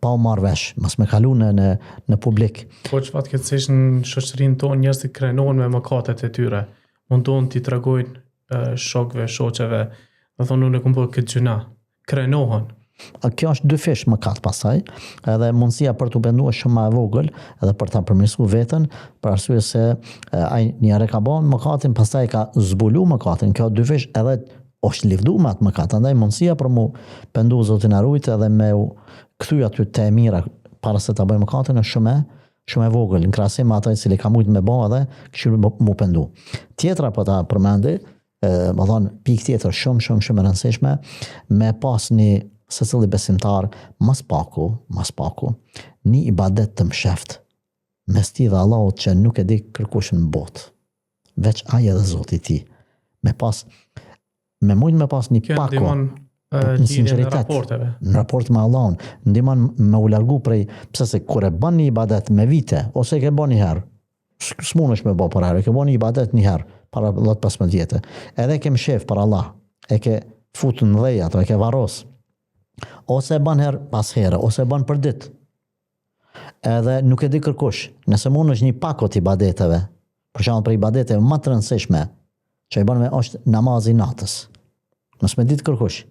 pa u marrë vesh, mos me kalu në publik. Po që fatkeqësisht në shoqërinë tonë njerëzit krenohen me mëkatet e tyre. Mundohen t'i tregojnë shokëve, shoqeve, do thonë unë kam bërë këtë gjuna. Krenohen. Kjo është dy fish mëkat pastaj, edhe mundësia për t'u penduar shumë më e vogël, edhe për ta përmirësuar veten, për arsye se ai një herë ka bën mëkatin, pastaj ka zbulu mëkatin. Kjo dy fish edhe është livdu me atë mëkat, andaj mundësia për mu pendu Zotin na rujt edhe me u kthy aty te e mira para se ta bëj mëkatin është shumë e vogël në krahasim me atë që ka mujt me bë edhe këshill mu pendu. Tjetra po ta përmendi, më thon pikë tjetër shumë e rëndësishme, me pas një secili besimtar mas paku një ibadet të msheft mes ti dhe Allahut që nuk e di kërkush në botë, veç ai edhe Zoti i tij. Me mujt me pas një paku në sinqeritet, në raport me Allahun, ndihmon me u largu prej, pse se kur e bën një ibadet me vite, ose e ke bën një herë, s'munësh me bë për herë, e ke bën një ibadet një herë, para 10-15 vjetë, edhe ke mshef për Allah, e ke futur në dhej ato, e ke varros, ose e bën herë pas here, ose e bën për ditë, edhe nuk e di kërkush, nëse mund është një pakot ibadeteve, për shembull për ibadeteve më të rëndësishme, që i bën me është namazi natës, mos me ditë kërkush.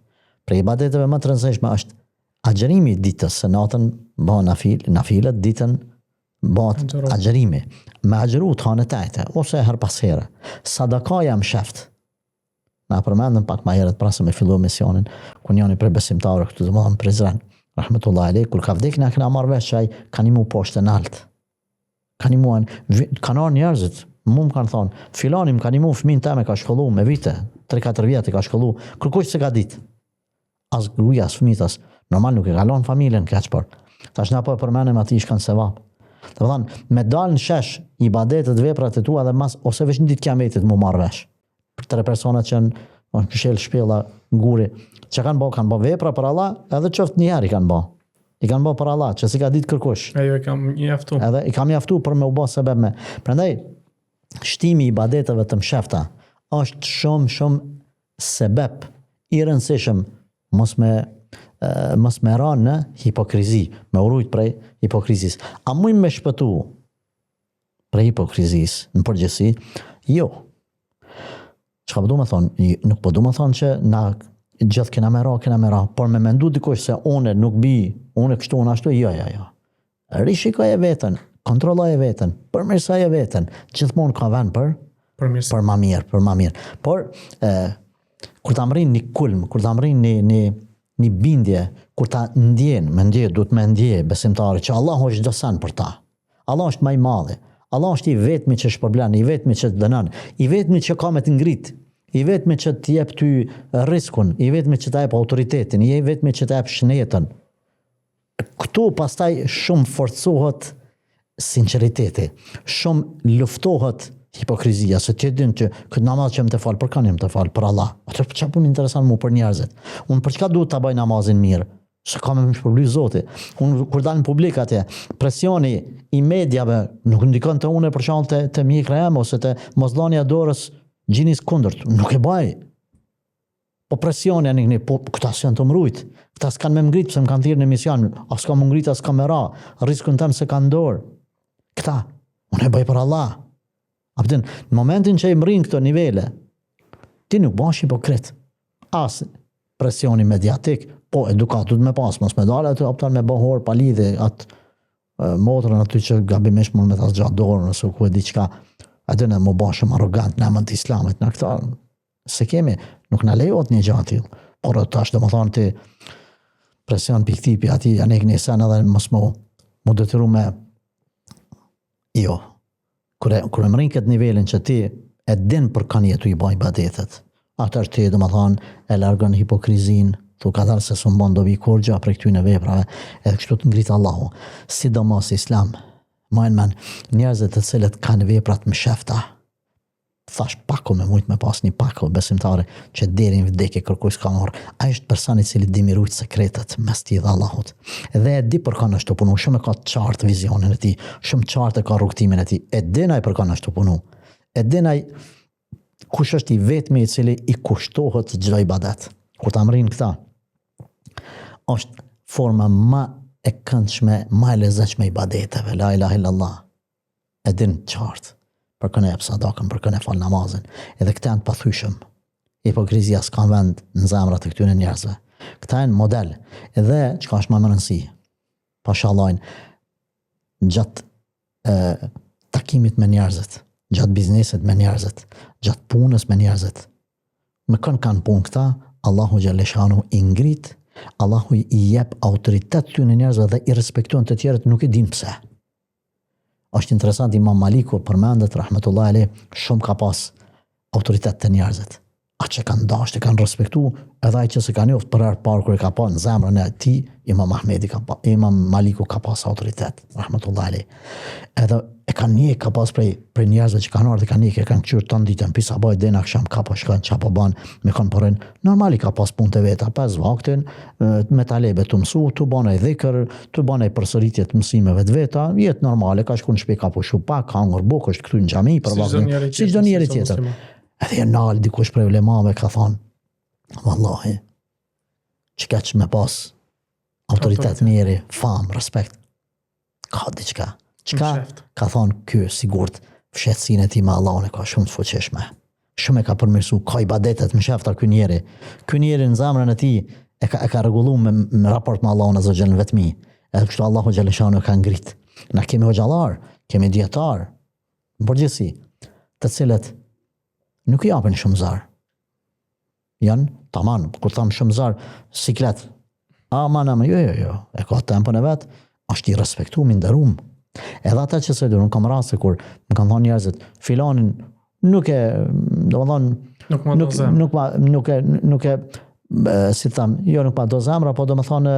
Për ibadeteve më të rëndësishme është agjerimi ditës, se natën bëhen nafilet, ditën bëhet agjerimi. Me agjeru të hanë tajte, ose her pas here. Sadakaja më sheft. Na përmendëm pak ma herët prasë me fillu misionin, ku njëni për besimtarë këtu të mëdhën Prizren, rahmetullahi alejh, kur ka vdek na kena marrë vesh që ai ka një mu poshtë në altë. Ka një muan, kanë arë njerëzit, mu më kanë thonë, filani më ka një mu fëmin teme ka shkollu me vite, 3-4 vjetë ka shkollu, kërkush se ka ditë. As gruja, as fëmitas, normal nuk e kalon familjen keq, por tash na po e përmenem ati shkan sevap. Të vëdhan, me dal në shesh ibadetet, veprat e tua dhe mas, ose veç në ditë kiametit mu marrë vesh. Për 3 personat që në pëshel shpjella nguri, që kanë bë vepra për Allah, edhe qoftë një herë i kanë bë. I kanë bë për Allah, që si ka ditë kërkush. Ajo i kam mjaftu. Edhe i kam mjaftu për me u bë sebeb me. Prandaj, shtimi i ibadeteve të mshefta është shumë sebeb i rëndësishëm mos me ra në hipokrizi, me urujt prej hipokrizis. A mujmë me shpëtu prej hipokrizis në përgjithësi? Jo. Çka po du me thonë? Nuk po du me thonë që na gjithë kena me ra, por me mendu dikush se une nuk bi, une kështu, une ashtu, jo. Rishikoj e veten, kontrolloj e veten, përmirësoj e veten, gjithmonë ka vend për ma mirë. Por, kur ta mrin një kulm, kur ta mrin një bindje, kur ta duhet me ndje besimtari që Allah është dosan për ta. Allah është më i madhi. Allah është i vetmi që shpërblen, i vetmi që të dënon, i vetmi që ka me të ngrit, i vetmi që të jep ty riskun, i vetmi që të jep autoritetin, i vetmi që të jep shnetën. Këtu pastaj shumë forcohet sinqeriteti, shumë luftohet hipokrizia, se ti din që këtë namaz që më të falë, për kanë jam të falë, për Allah. Atër për çfarë më interesan mu për njerëzit? Unë për çka duhet ta bëj namazin mirë? Se kam me më shpërbly Zoti. Unë kur dal në publik atje, presioni i mediave nuk ndikon të une për shembull të mjekra jam ose të mosdhënia dorës gjinis kundërt. Nuk e baj. Po presioni janë një, po këta s'janë të mrujt. Këta s'kanë me mngrit, pëse më kanë thirrë në emision, as ka më ngrit, as ka me ra, riskun tëmë se kanë dorë. Këta, unë e bëj për Allah. Apëtin, në momentin që i mrin këto nivele, ti nuk bash hipokrit. As presioni mediatik, po edukatut me pas, mos me dalë aty optan me bëhor pa lidhje atë motrën aty që gabimesh mund me ta zgjat dorën ose ku e di çka. Atë ne më bashëm arrogant në emën të Islamit, në këta se kemi, nuk na lejohet një gjë aty. Por tash domethënë ti presion piktipi aty janë një sen edhe mos më detyru me jo. Kur e mrin këtë nivelin që ti e din për kanë jetu i baj badetet. Atër ti domethënë e largon hipokrizin, thu ka dalë se s'u bën dobi kur gjë për këtyre veprave, edhe kështu të ngrit Allahu. Sidomos Islam, men njerëzit të cilët kanë veprat më shefta. Thash pako me mujt me pas një pako besimtare që deri në vdekje kërkuj s'ka marrë. Ai është personi i cili di me rujt sekretet mes tij dhe Allahut. Dhe e di për kanë ashtu punu, shumë e ka të qartë vizionin e tij, shumë qartë e ka rrugtimin e tij. E din ai për kanë ashtu punu. E din ai kush është i vetmi i cili i kushtohet çdo ibadet. Kur ta mrin këta, është forma më e këndshme, më e lezetshme ibadeteve, la ilaha illallah. E din qartë. Për këne e sadakën, për këne fal namazin. Edhe këta janë pathyshëm. Hipokrizia s'ka vend në zemrat e këtyre njerëzve. Këta janë model. Edhe çka është më e rëndësi, pashallah, gjatë takimit me njerëzit, gjatë biznesit me njerëzit, gjatë punës me njerëzit. Me kanë punë këta, Allahu xhaleshanu i ngrit, Allahu i jep autoritet këtyre njerëzve dhe i respektojnë të tjerët, nuk e din pse. Është interesant, Imam Maliku përmendet rahmetullahi alejh, shumë ka pas autoritet të njerëzit. Atë që kanë dashur, kanë respektu, edhe ai që se kanë njoft për herë parë kur e ka pa në zemrën e tij, Imam Maliku ka pas autoritet, rahmetullahi alejh. Edhe e kanë një ka pas prej njerëzve që kanë ardhur, kanë një kanë qyrë të ditën, pisa bëj deri në akşam ka po shkon çapo ban, me kanë porën. Normali ka pas punë të veta, pas vaktin, me talebe të mësu, të bën ai dhikr, të bën ai përsëritje të mësimeve të veta, jetë normale, ka shkuar në shtëpi ka po shu pak, ka ngur buk, është këtu në xhami për vaktin. Si çdo njeri tjetër. Edhe nal dikush për ulemave ka thonë, vallahi, çka që me pas autoritet njeri, fam, respekt, ka diçka. Çka ka thonë ky sigurt, fshehtësinë e tij me Allahun e ka shumë të fuqishme. Shumë e ka përmirësu, ka ibadetet më shefta ky njeri. Ky njeri në zemrën e tij e ka rregulluar me raport me Allahun azza xhel vetmi. Edhe kështu Allahu xhaleshanu ka ngrit. Na kemi hoxhallar, kemi dietar, në përgjithësi, të cilët nuk i japin shumë zar. Janë tamam, kur tham shumë zar, siklet. Aman, jo. E ka tempën e vet, është i respektuar, i nderuar. Edhe ata që se unë kam raste kur më kanë thonë njerëzit, filanin nuk e, domethënë nuk e si tham, jo nuk pa do zemra, po domethënë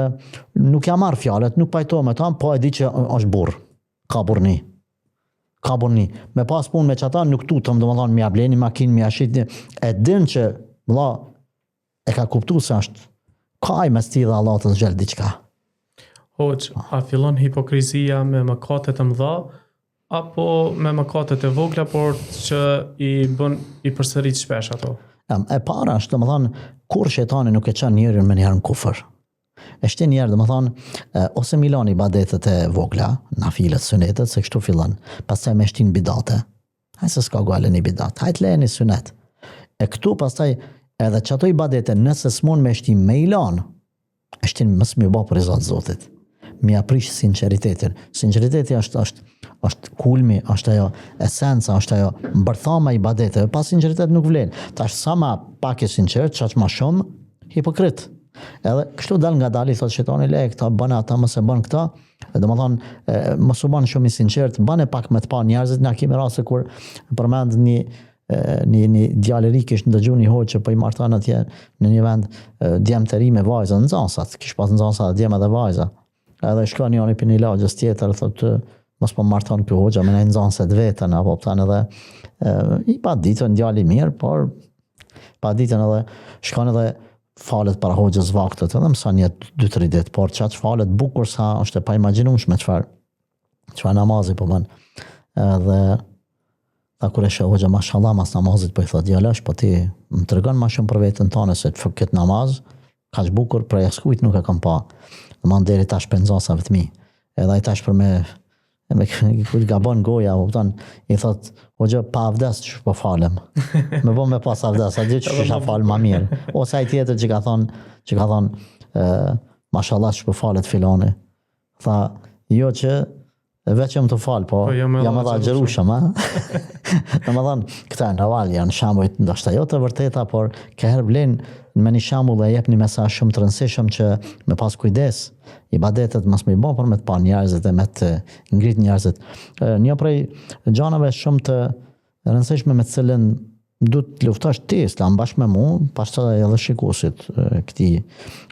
nuk ja marr fjalët, nuk pajtohem me ta, po e di që është burr. Ka burrni. Me pas punë me çata nuk tutem, domethënë më bleni makinë, më ashitni, e din që vëlla e ka kuptuar se është ka mes tij dhe Allahut të xhel diçka. Hoq, a fillon hipokrizia me mëkatet e mëdha apo me mëkatet e vogla, por që i përsërit shpesh ato? E para është, domethënë, kur shejtani nuk e çon njerin me njëherë në kufër. E shtin njerë, domethënë, ose milani ibadetet e vogla, nafilet, sunetet, se kështu fillon. Pastaj me shtin bidate. Hajde se s'ka gale një bidat. Hajde lejeni sunet. E këtu pastaj edhe çato ibadete nëse s'mund me shtin me ilan, e shtin mos më bë për rezultat Zotit. Mi aprish sinqeritetin. Sinqeriteti është kulmi, është ajo esenca, është ajo mbërthama e ibadeteve. Pa sinqeritet nuk vlen. Tash sa më pak e sinqert, çaq më shumë hipokrit. Edhe kështu dal nga dali thot shejtani le këta bën ata mos e bën këta. Domethënë mos u bën shumë i sinqert, bën e pak me të pa njerëzit. Na kemi raste kur përmend një djalë i kish ndëgjuar një hoçë po i martan atje në një vend djem të ri me vajza nxansat. Kish pas nxansat djem edhe vajza. Edhe shkon njëri për një lagjës tjetër, thotë mos po marton ky hoxha me një nxansë të vetën apo tan edhe i pa ditën djalë i mirë, por pa ditën edhe shkon edhe falet para hoxhës vaktet, edhe mëson një 2-3 ditë, por çat falet bukur sa është e pa imagjinueshme çfarë namazi po bën. Edhe Tha kur e shoh hoxha mashallah mas namazit po I thot djalash po ti më tregon më shumë për veten tënde se këtë namaz kaq bukur për jaskujt nuk e kam pa. Domthon deri tash penzasa vetmi. Edhe ai tash për me kur gabon goja, kupton, I thot hoxha pa avdes që po falem. Me bë me pas avdes, a di ç'isha fal më mirë. Ose ai tjetër që ka thon mashallah që po falet filani. Tha jo që veç jam të fal, po jam edhe agjerushëm, ha. Domethënë, këta naval janë shembuj ndoshta jo të vërteta, por ka herë vlen me një shembull dhe jep një mesazh shumë të rëndësishëm që me pas kujdes, ibadetet mos më I bën për me të pa njerëzit dhe me të ngrit njerëzit. Një prej gjanave shumë të rëndësishme me të cilën duhet të luftosh ti Islam bashkë me mua, pastaj edhe shikuesit këtij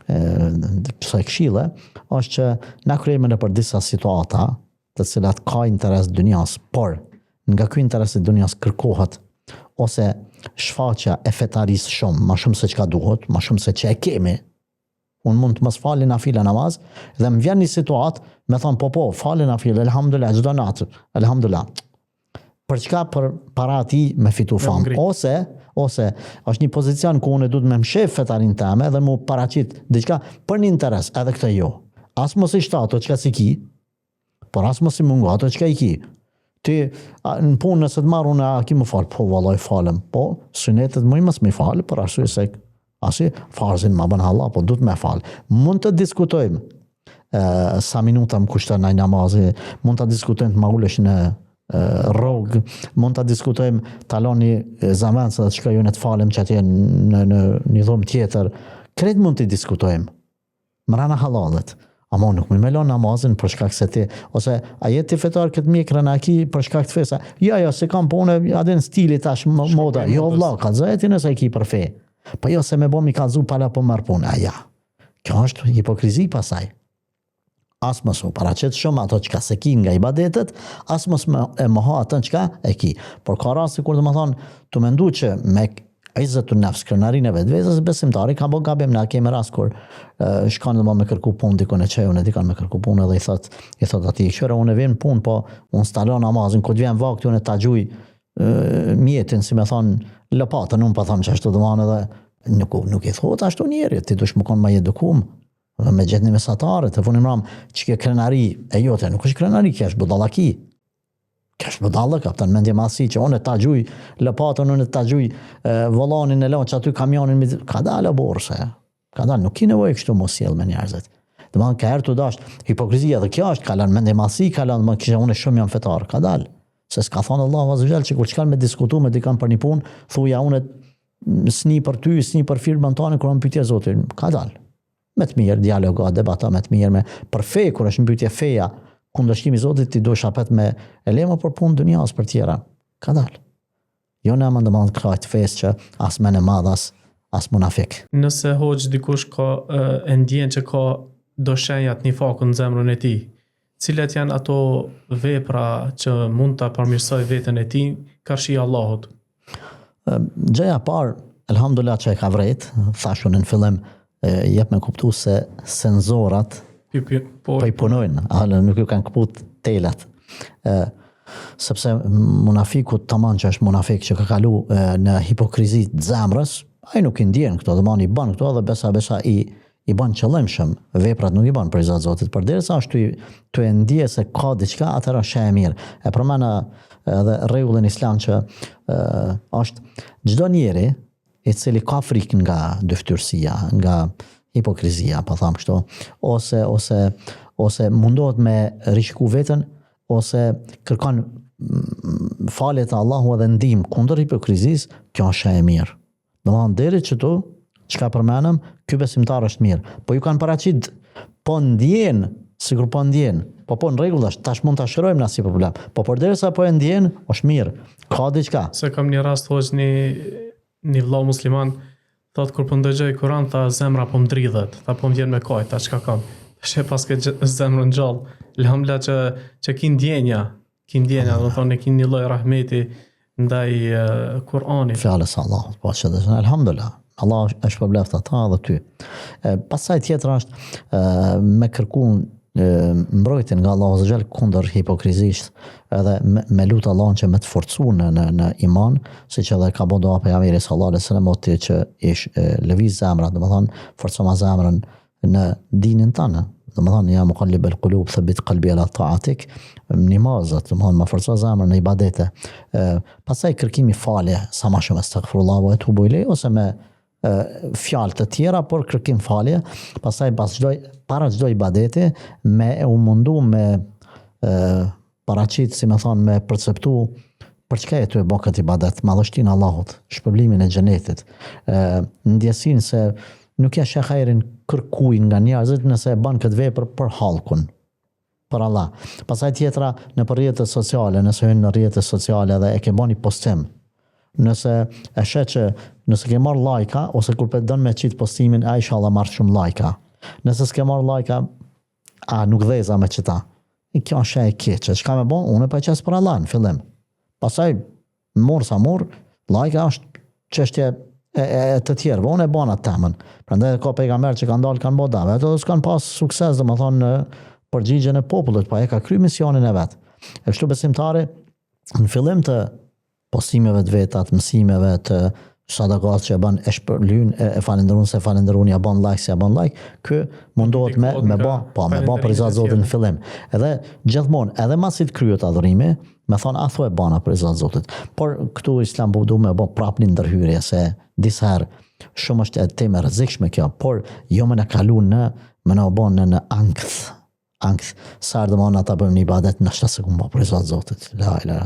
kësaj këshille, është që na kryejmë nëpër disa situata të cilat ka interes dunjas, por nga ky interes I dunjas kërkohet ose shfaqja e fetarisë shumë, më shumë se çka duhet, më shumë se që e kemi. Unë mund të mos fali nafile namaz dhe më vjen një situatë me thonë po, fali nafile, elhamdulillah, çdo natë, elhamdulillah. Për çka? Për para atij me fitu famë. Ose është një pozicion ku unë duhet me mshef fetarin teme dhe mu paraqit diçka për një interes, edhe këtë jo. As mos I shtato çka si ki, por as mos I mungo ato çka I ki. Ti në punë nëse të marr unë a ki më fal, po vallai falem. Po sunetet më mos më fal, për arsye se farzin ma bën Allah, po duhet me fal. Mund të diskutojmë sa minuta më kushton ai namazi, mund ta diskutojmë të ma ulesh në rrogë, mund ta diskutojmë taloni zaman se çka ju ne të falem që atje në një dhomë tjetër. Krejt mund të diskutojmë. Mrana halalet. Ama nuk më melon namazin për shkak se ti, ose a je ti fetar këtë mjek rënaki për shkak të fesa. Jo, se kam punë, adin stili tash moda. Jo, vlla, kallzoje ti nëse I ki për fe. Po jo se me bëm I kallzu pala po marr punë. Ja. Kjo është hipokrizi pasaj. As mos u paraqet shumë ato çka se ki nga ibadetet, as mos e moho ato çka e ki. Por ka raste kur domethën tu mendu që me Izzatun nafs, krenarinë e vetvetes besimtari ka bën gabim, na kemi rast kur shkon dhe me kërku punë dikon e çajun e dikan me kërku punë dhe I thot atij qëra unë vjen punë, po unë stalon namazin, kur vjen vakti unë ta xhuj mjetin, si më thon lopatën, unë po them çashtu domon edhe nuk I thot ashtu njeri, ti dush më kon më edukum, me gjetni mesatare, të funim ram çka krenari e jote, nuk është krenari, kjo është budallaki. Kash më dallë kaptan mendje masi që unë ta gjuj lopatën, unë ta gjuj vollanin e lënë që aty kamionin ka dalë borse. Ka dalë, nuk ki nevojë kështu mos sjell me njerëzit. Domethënë ka herë të dash hipokrizia dhe kjo është kalan mendje masi, kalan më kisha unë shumë jam fetar, ka dalë. Se s'ka thonë Allahu azza wajal që kur çkan me diskutu me dikon për një punë, thuja unë sni për ty, sni për firmën tonë kur më pyetje Zotin, ka dalë. Me të mirë dialoga, debata me të mirë me për fe kur është mbytje feja. Kundërshtimi I Zotit ti do shapet me elema për punë dunjas për tjera. Ka dalë. Jo në më ndëmën të krajt fesë që as men e madhas, as munafik. Nëse hoqë dikush ka e ndjen që ka do shenjat një fakën në zemrën e ti, cilat janë ato vepra që mund të përmirësoj vetën e ti, karshi Allahut? Gjëja parë, elhamdulillah që e ka vrejt, thashun në fillim, jep me kuptu se senzorat po I punojnë, nuk ju kanë kaput telat. Sepse munafikut tamam që është munafik që ka kalu në hipokrizi të zemrës, ai nuk I ndjen këto, domani I bën këto dhe besa I bën qëllimshëm, veprat nuk I bën për Zot Zotit, përderisa ashtu tu e ndje se ka diçka, atëra sheh e mirë. E përmend edhe rregullin islam që është çdo njeri I cili ka frikë nga dyftyrsia, nga hipokrizia, pa tham kështu, ose mundohet me rishku veten, ose kërkon falje të Allahu edhe ndihmë kundër hipokrizis, kjo është e mirë. Domethënë deri që tu, çka përmenëm, ky besimtar është mirë. Po ju kanë paraqit, po ndjen, sikur po ndjen. Po në rregull është, tash mund ta shërojmë na si problem. Po përderisa po e ndjen, është mirë. Ka diçka. Se kam një rast hoç një vëlla musliman thot kur po ndëgjoj Kur'an ta zemra po mdridhet, ta po vjen me kaj, ta çka kam. Tash pas ke zemrën gjallë, elhamdulillah që ki ndjenja, do thonë ki një lloj rahmeti ndaj Kur'anit. Fjalës Allahut, po që elhamdulillah. Allah është përbleft ata dhe ty. Pastaj tjetër është me kërku mbrojtjen nga Allahu Azza Jall kundër hipokrizisht, edhe me lutë Allahun që me të forcu në iman, siç edhe ka bëu dua pejgamberi sallallahu alaihi wasallam oti që ish lëviz zemra, domethënë forcoma zemrën në dinin tënë. Domethënë ja muqallib al-qulub thabbit qalbi ala ta'atik, namazat, domethënë ma forco zemrën në ibadete. Pastaj kërkimi falje, sa më shumë astaghfirullah wa atubu ilay, ose me fjalë të tjera, por kërkim falje, pastaj para çdo ibadeti me u mundu me paraqit, si më thonë, me perceptu për çka e ty e bën këtë ibadet, madhështinë Allahut, shpërblimin e xhenetit, ndjesinë se nuk ja sheh hajrin kërkuj nga njerëzit nëse e bën këtë vepër për hallkun, për Allah. Pastaj tjetra në rrjetet sociale, nëse hyn në rrjetet sociale dhe e ke bën një postim, nëse e shet që nëse ke marrë lajka, ose kur don me qit postimin, a inshallah marrë shumë lajka. Nëse s'ke marrë lajka, nuk dheza me qita. Kjo është e keqe. Çka me bon? Unë e pa qes për Allah në fillim. Pastaj, mor sa mor, lajka është çështje e të tjerëve. Unë e bon atë temën. Prandaj ka pejgamber që kanë dalë, kanë bë dave. Ato s'kan pas sukses, domethënë në përgjigjen e popullit, pa e ka kryer misionin e vet. E kështu besimtari në fillim të postimeve të veta, të mësimeve, të sadakat që e bën e shpërlyn, e falenderun se falenderun, ja bën like, se ja bën like, kë mundohet me bë për Zot Zotin në fillim. Edhe gjithmonë, edhe masi të kryet adhurimi, me thonë a thua e bana për Zot Zotit. Por këtu Islam du me bë prap një ndërhyrje, se disa herë shumë është e temë rrezikshme kjo, por jo më na kalon më na bën në ankth. Sa ardhëmon ata bëjmë një ibadet, nashta se kumë për Zot Zotit.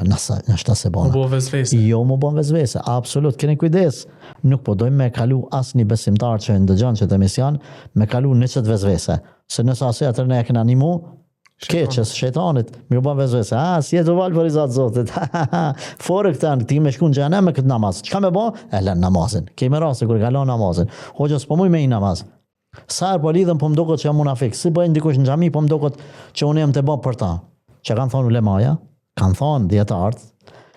Nashta se bëna. Më bo vezvese. Jo, më bon vezvese, absolut. Keni kujdes. Nuk po dojmë me kalu asë një besimtar që ndëgjon që të emision, me kalu në qëtë vezvese. Se nësa asë atër ne e këna animu, keqës, shejtanit, mi u bon vezvese. Si e të valë për Zot Zotit. Fore këtanë, ti me shku në gjene me këtë namaz. Qka me bo? E len namazin. Kemi rase kër kalon namazin. Hoqës po muj me i namaz. Sa po lidhem po mdokët që jam munafik, si bëjnë dikush në xhami po mdokët që unë jam të bë për ta. Që kanë thonë ulemaja, kanë thonë dietarët,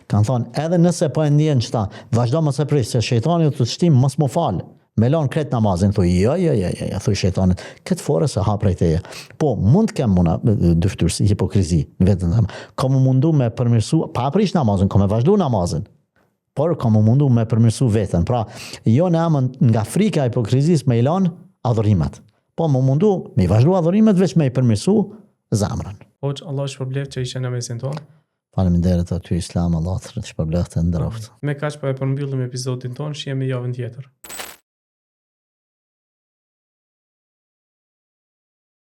kanë thonë edhe nëse po e ndjen çta, vazhdo mos e pris se shejtani të shtim mos më fal. Me lon kret namazin, thuj jo, thuj shejtanit, këtë fore se ha prej teje. Po mund të kem dyftyrsi, hipokrizi në vetën tëmë. Kam mundu me përmirësu, pa prish namazin, kam e vazhdu namazin. Por kam mundu me përmirësu veten. Pra, jo në amën nga frika e hipokrizis me ilon adhurimet. Po më mundu me i vazhdu adhurimet veç me i përmirësu zamrën. Hoq, Allah shpërbleft që ishe në mesin tonë. Faleminderit aty Islam, Allah të shpërbleft e ndëroft. Me kaq po e përmbyllim episodin tonë, shihemi javën tjetër.